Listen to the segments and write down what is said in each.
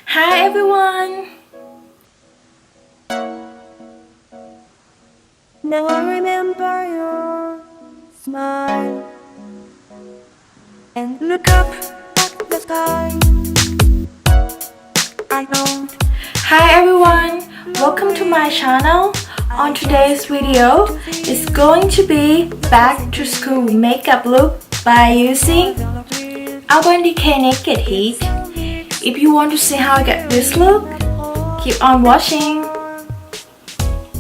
Hi everyone! Now I remember your smile and look up at the sky. I don't. Hi everyone! Welcome to my channel. On today's video, it's going to be back to school makeup look by using Urban Decay Naked Heat. If you want to see how I get this look, keep on watching.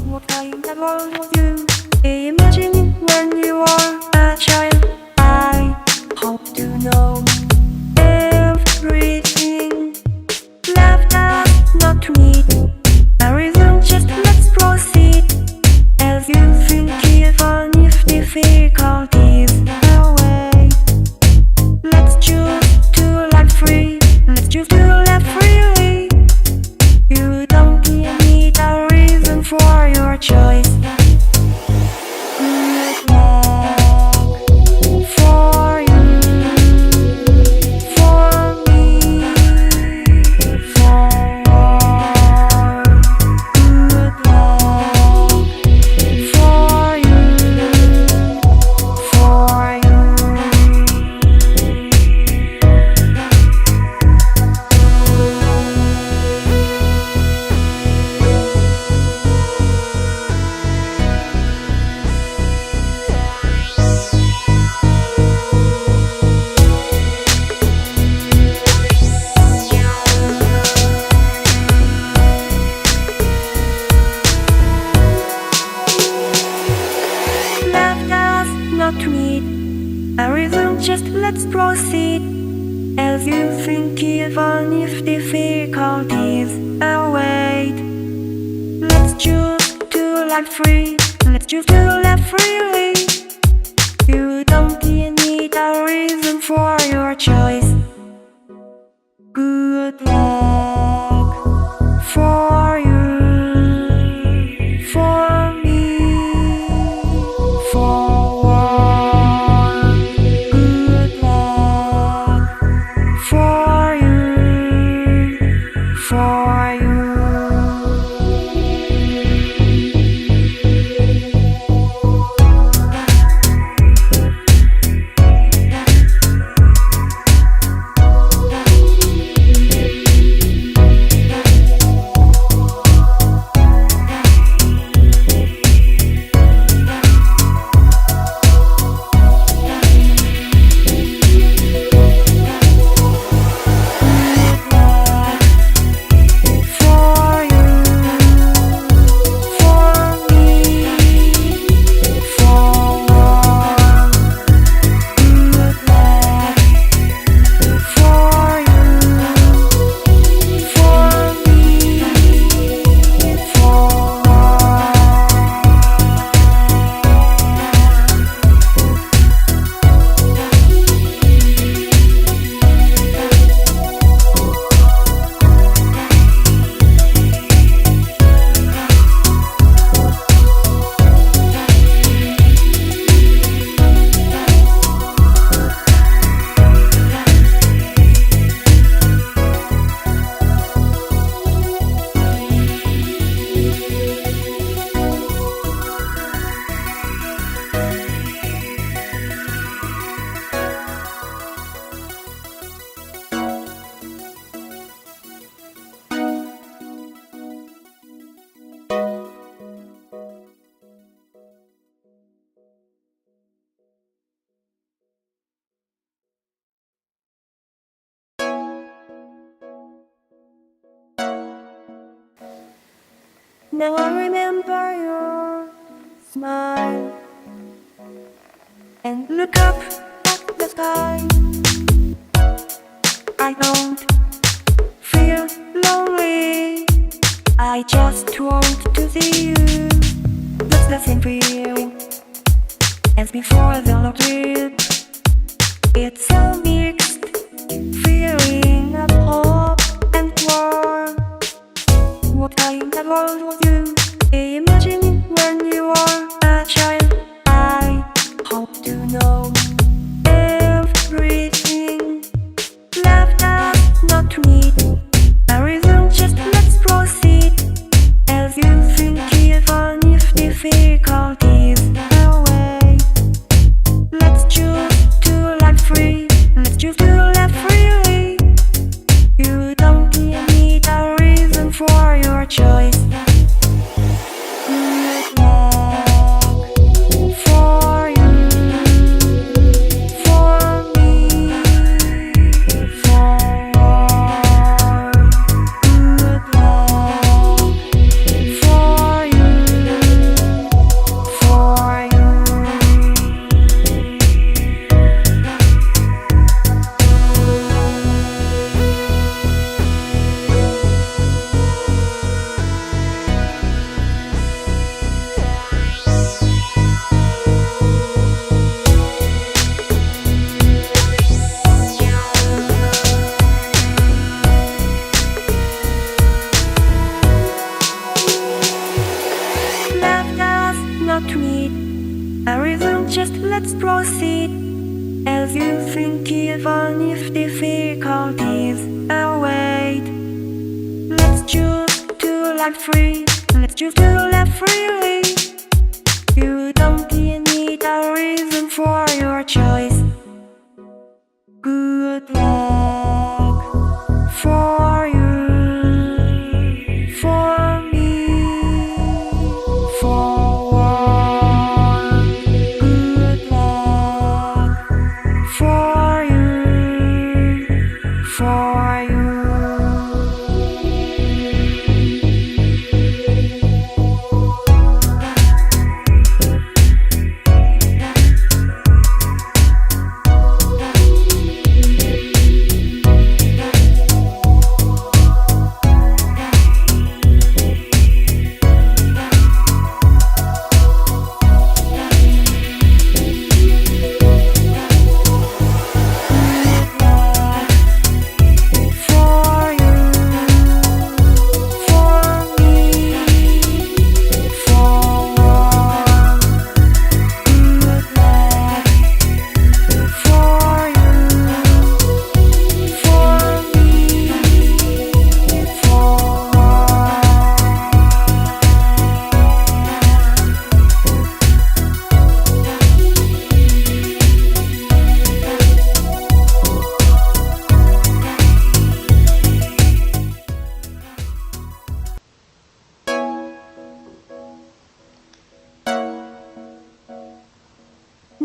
What kind of world was you imagine when you were a child? I hope to know everything. Left us not to meet. A reason, just let's proceed. As you think, even if difficulties away, let's choose to live free. Let's choose to live freely. You don't need a reason for your choice. Good luck for you, for me, for all. Good luck for you, for you. Left us not to meet. A reason, just let's proceed. As you think, even if difficulties await, let's choose to live free. Let's choose to live freely. You don't need a reason for your choice. Good luck for you, for me, for all. Good luck for you, for you. Now I remember your smile and look up at the sky. I don't feel lonely. I just want to see you. That's the same feeling as before the love trip. It's a mixed feeling of hope and war. What kind of world was you imagine when you were a child? I hope to know everything. Left us not to meet. A reason heart free. Let's choose to live freely. You don't need a reason for your choice. Good luck for you, for me, for one. Good luck for you, for you.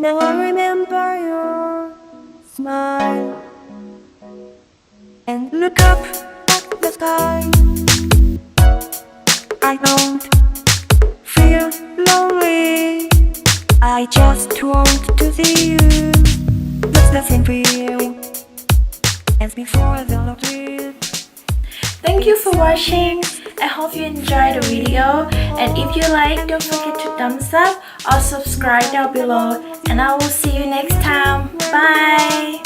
Now I remember your smile and look up at the sky. I don't feel lonely. I just want to see you. That's the same for you as before the lottery. Thank you for watching. I hope you enjoyed the video, and if you like, don't forget to thumbs up or subscribe down below, and I will see you next time. Bye.